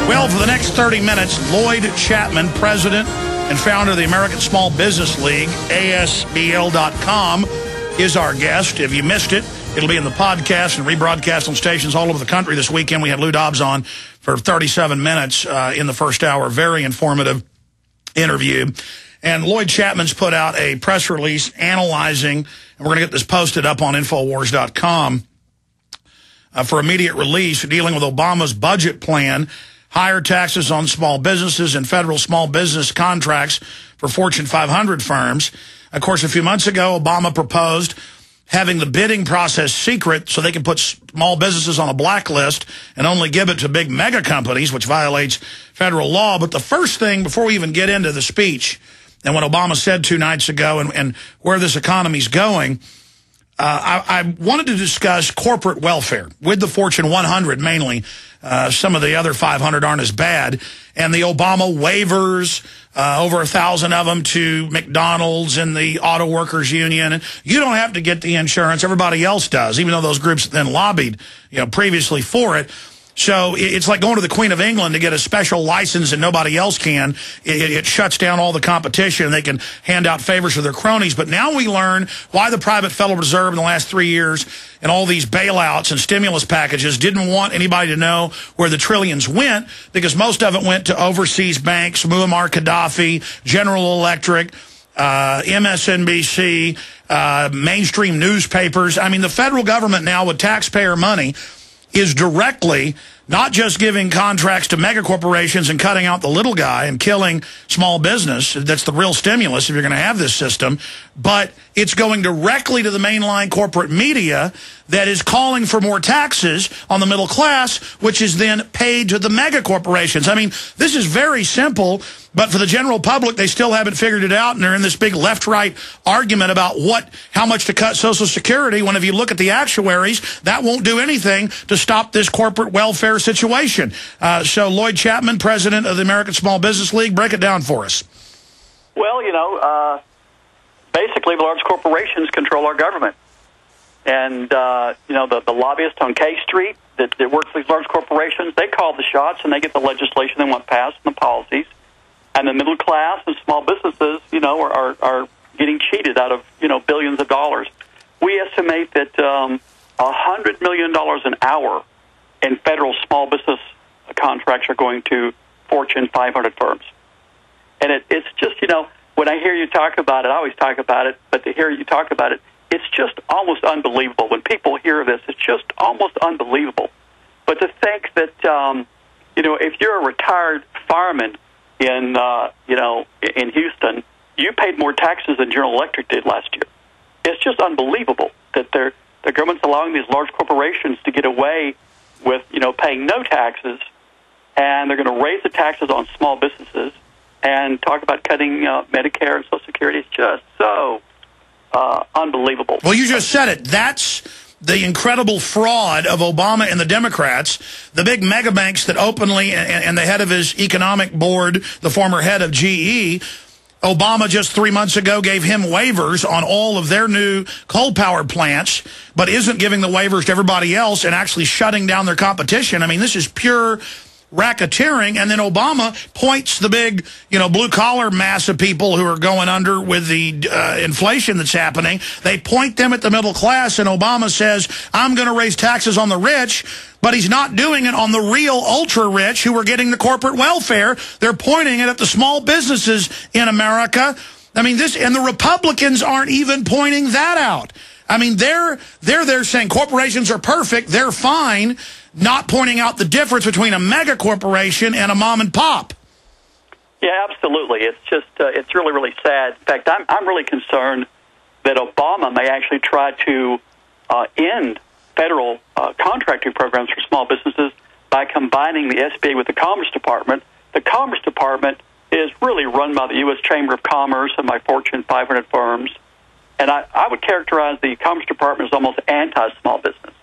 Well, for the next 30 minutes, Lloyd Chapman, president and founder of the American Small Business League, ASBL.com, is our guest. If you missed it, it'll be in the podcast and rebroadcast on stations all over the country this weekend. We had Lou Dobbs on for 37 minutes in the first hour. Very informative interview. And Lloyd Chapman's put out a press release analyzing, and we're going to get this posted up on Infowars.com for immediate release, dealing with Obama's budget plan, higher taxes on small businesses and federal small business contracts for Fortune 500 firms. Of course, a few months ago, Obama proposed having the bidding process secret so they can put small businesses on a blacklist and only give it to big mega companies, which violates federal law. But the first thing, before we even get into the speech and what Obama said 2 nights ago and where this economy's going, I wanted to discuss corporate welfare with the Fortune 100 mainly. Some of the other 500 aren't as bad. And the Obama waivers, over 1,000 of them to McDonald's and the Auto Workers Union. And you don't have to get the insurance. Everybody else does, even though those groups then lobbied, previously for it. So it's like going to the Queen of England to get a special license and nobody else can. It shuts down all the competition. They can hand out favors to their cronies. But now we learn why the private Federal Reserve in the last 3 years and all these bailouts and stimulus packages didn't want anybody to know where the trillions went, because most of it went to overseas banks, Muammar Gaddafi, General Electric, MSNBC, mainstream newspapers. I mean, the federal government now with taxpayer money is directly not just giving contracts to mega corporations and cutting out the little guy and killing small business. That's the real stimulus if you're going to have this system. But it's going directly to the mainline corporate media that is calling for more taxes on the middle class, which is then paid to the mega corporations. I mean, this is very simple, but for the general public, they still haven't figured it out, and they're in this big left-right argument about how much to cut Social Security, when if you look at the actuaries, that won't do anything to stop this corporate welfare situation. So Lloyd Chapman, president of the American Small Business League, break it down for us. Well, basically the large corporations control our government. And, the lobbyists on K Street that work for these large corporations, they call the shots and they get the legislation they want passed and the policies. And the middle class and small businesses, are getting cheated out of, billions of dollars. We estimate that $100 million an hour in federal small business contracts are going to Fortune 500 firms. And it's just, when I hear you talk about it, I always talk about it, but to hear you talk about it, it's just almost unbelievable. When people hear this, it's just almost unbelievable. But to think that, if you're a retired fireman in Houston, you paid more taxes than General Electric did last year. It's just unbelievable that the government's allowing these large corporations to get away with, paying no taxes, and they're going to raise the taxes on small businesses and talk about cutting Medicare and Social Security. It's just so unbelievable. Well, you just said it. That's the incredible fraud of Obama and the Democrats, the big mega banks that openly, and the head of his economic board, the former head of GE, Obama just 3 months ago gave him waivers on all of their new coal-powered plants, but isn't giving the waivers to everybody else and actually shutting down their competition. I mean, this is pure racketeering. And then Obama points the big, blue-collar mass of people who are going under with the inflation that's happening. They point them at the middle class, and Obama says, I'm going to raise taxes on the rich, but he's not doing it on the real ultra-rich who are getting the corporate welfare. They're pointing it at the small businesses in America. I mean, and the Republicans aren't even pointing that out. I mean, they're saying corporations are perfect, they're fine, not pointing out the difference between a mega corporation and a mom and pop. Yeah, absolutely. It's just, it's really, really sad. In fact, I'm really concerned that Obama may actually try to end federal contracting programs for small businesses by combining the SBA with the Commerce Department. The Commerce Department is really run by the U.S. Chamber of Commerce and by Fortune 500 firms. And I would characterize the Commerce Department as almost anti-small business.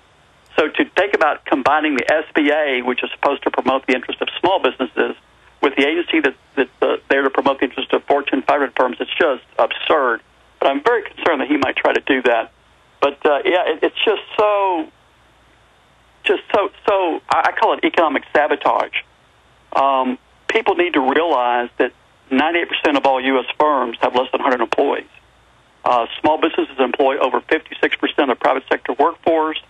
So to think about combining the SBA, which is supposed to promote the interest of small businesses, with the agency that's there to promote the interest of Fortune 500 firms, it's just absurd. But I'm very concerned that he might try to do that. But, it's just so, I call it economic sabotage. people need to realize that 98% of all U.S. firms have less than 100 employees. Small businesses employ over 56% of the private sector workforce.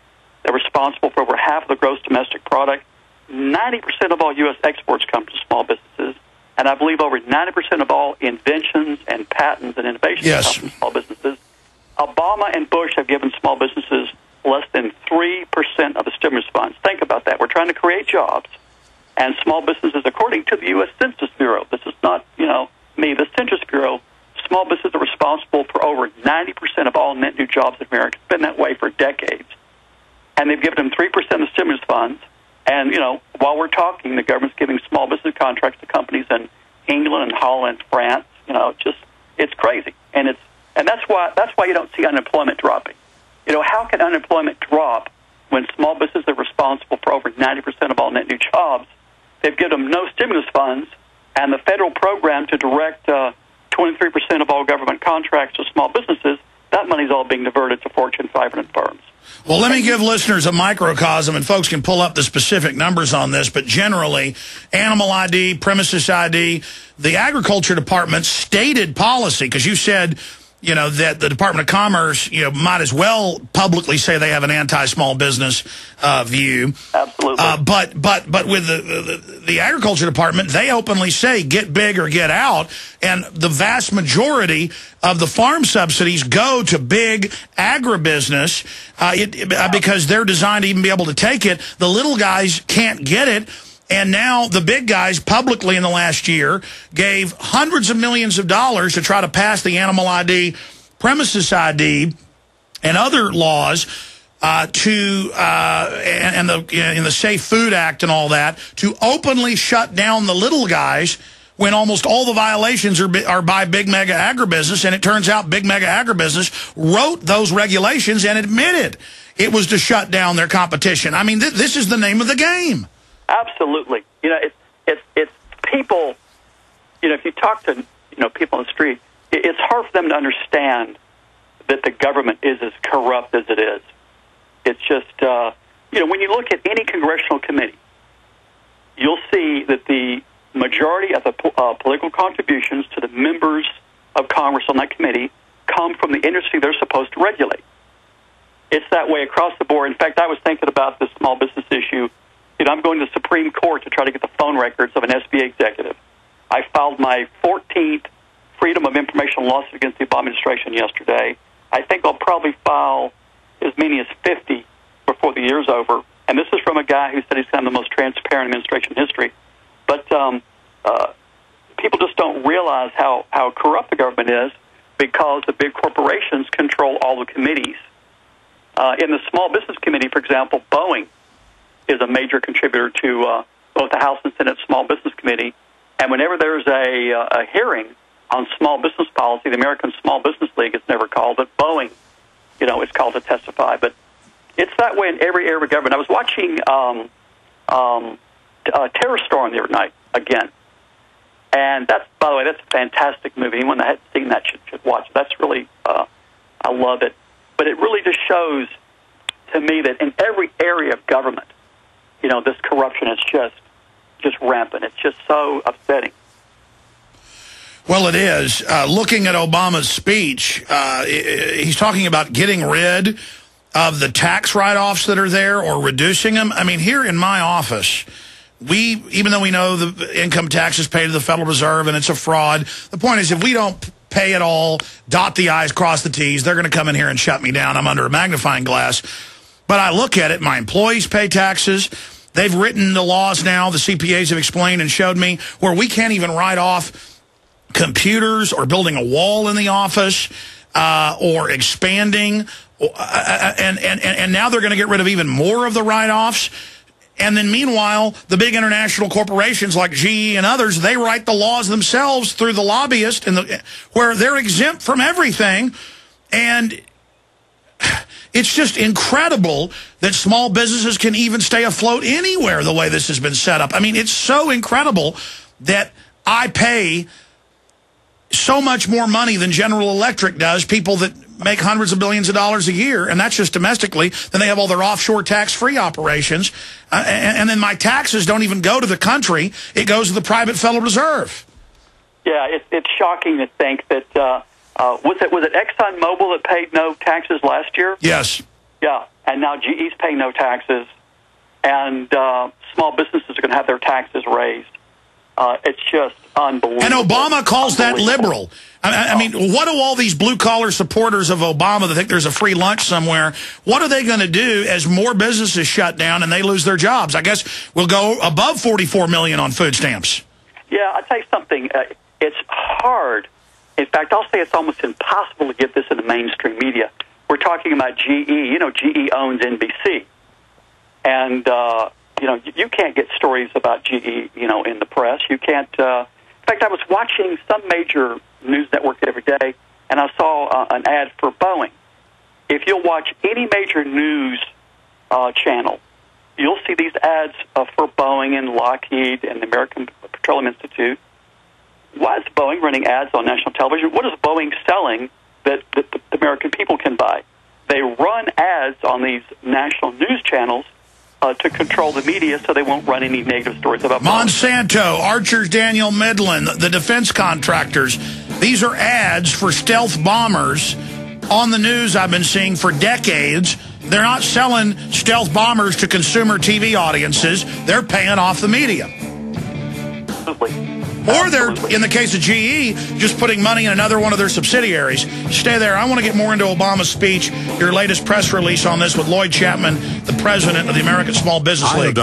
They're responsible for over half of the gross domestic product. 90% of all U.S. exports come from small businesses. And I believe over 90% of all inventions and patents and innovations come from small businesses. Obama and Bush have given small businesses less than 3% of the stimulus funds. Think about that. We're trying to create jobs. And small businesses, according to the U.S. Census Bureau, this is not, me, the Census Bureau, small businesses are responsible for over 90% of all net new jobs in America. It's been that way for decades. And they've given them 3% of the stimulus funds. And, while we're talking, the government's giving small business contracts to companies in England and Holland, France. It's crazy. And that's why you don't see unemployment dropping. How can unemployment drop when small businesses are responsible for over 90% of all net new jobs? They've given them no stimulus funds, and the federal program to direct 23% of all government contracts to small businesses, that money's all being diverted to Fortune 500 firms. Well, let me give listeners a microcosm, and folks can pull up the specific numbers on this, but generally, animal ID, premises ID, the Agriculture Department's stated policy, because you said, that the Department of Commerce, might as well publicly say they have an anti-small business view. Absolutely. But with the Agriculture Department, they openly say get big or get out, and the vast majority of the farm subsidies go to big agribusiness because they're designed to even be able to take it. The little guys can't get it. And now the big guys publicly in the last year gave hundreds of millions of dollars to try to pass the animal ID, premises ID, and other laws and the Safe Food Act and all that to openly shut down the little guys when almost all the violations are by big mega agribusiness. And it turns out big mega agribusiness wrote those regulations and admitted it was to shut down their competition. I mean, this is the name of the game. Absolutely. It's people, if you talk to, people on the street, it's hard for them to understand that the government is as corrupt as it is. It's just, when you look at any congressional committee, you'll see that the majority of the political contributions to the members of Congress on that committee come from the industry they're supposed to regulate. It's that way across the board. In fact, I was thinking about this small business issue. I'm going to the Supreme Court to try to get the phone records of an SBA executive. I filed my 14th Freedom of Information lawsuit against the Obama administration yesterday. I think I'll probably file as many as 50 before the year's over. And this is from a guy who said he's kind of the most transparent administration in history. But people just don't realize how corrupt the government is because the big corporations control all the committees. In the Small Business Committee, for example, Boeing is a major contributor to both the House and Senate Small Business Committee. And whenever there's a hearing on small business policy, the American Small Business League is never called, but Boeing, is called to testify. But it's that way in every area of government. I was watching Terror Storm the other night again. And that's, by the way, that's a fantastic movie. Anyone that hasn't seen that should watch it. That's really, I love it. But it really just shows to me that in every area of government, this corruption is just rampant. It's just so upsetting. Well, it is. Looking at Obama's speech, he's talking about getting rid of the tax write-offs that are there or reducing them. I mean, here in my office, even though we know the income tax is paid to the Federal Reserve and it's a fraud, the point is if we don't pay it all, dot the I's, cross the T's, they're going to come in here and shut me down. I'm under a magnifying glass. But I look at it, my employees pay taxes. They've written the laws now, the CPAs have explained and showed me, where we can't even write off computers or building a wall in the office or expanding. And now they're going to get rid of even more of the write-offs. And then meanwhile, the big international corporations like GE and others, they write the laws themselves through the lobbyist, where they're exempt from everything. And it's just incredible that small businesses can even stay afloat anywhere the way this has been set up. I mean, it's so incredible that I pay so much more money than General Electric does, people that make hundreds of billions of dollars a year, and that's just domestically. Then they have all their offshore tax-free operations. And then my taxes don't even go to the country. It goes to the private Federal Reserve. Yeah, it's shocking to think that, was it ExxonMobil that paid no taxes last year? Yes. Yeah, and now GE's paying no taxes, and small businesses are going to have their taxes raised. It's just unbelievable. And Obama calls that liberal. I mean, what do all these blue-collar supporters of Obama that think there's a free lunch somewhere, what are they going to do as more businesses shut down and they lose their jobs? I guess we'll go above 44 million on food stamps. Yeah, I'll tell you something. It's hard. In fact, I'll say it's almost impossible to get this in the mainstream media. We're talking about GE. You know, GE owns NBC. And, you know, you can't get stories about GE, you know, in the press. You can't. In fact, I was watching some major news network every day, and I saw an ad for Boeing. If you'll watch any major news channel, you'll see these ads for Boeing and Lockheed and the American Petroleum Institute. Why is Boeing running ads on national television? What is Boeing selling that the American people can buy? They run ads on these national news channels to control the media so they won't run any negative stories about Monsanto, Archer's Daniel Midland, the defense contractors. These are ads for stealth bombers on the news I've been seeing for decades. They're not selling stealth bombers to consumer TV audiences. They're paying off the media. Absolutely. Or they're, in the case of GE, just putting money in another one of their subsidiaries. Stay there. I want to get more into Obama's speech, your latest press release on this with Lloyd Chapman, the president of the American Small Business League.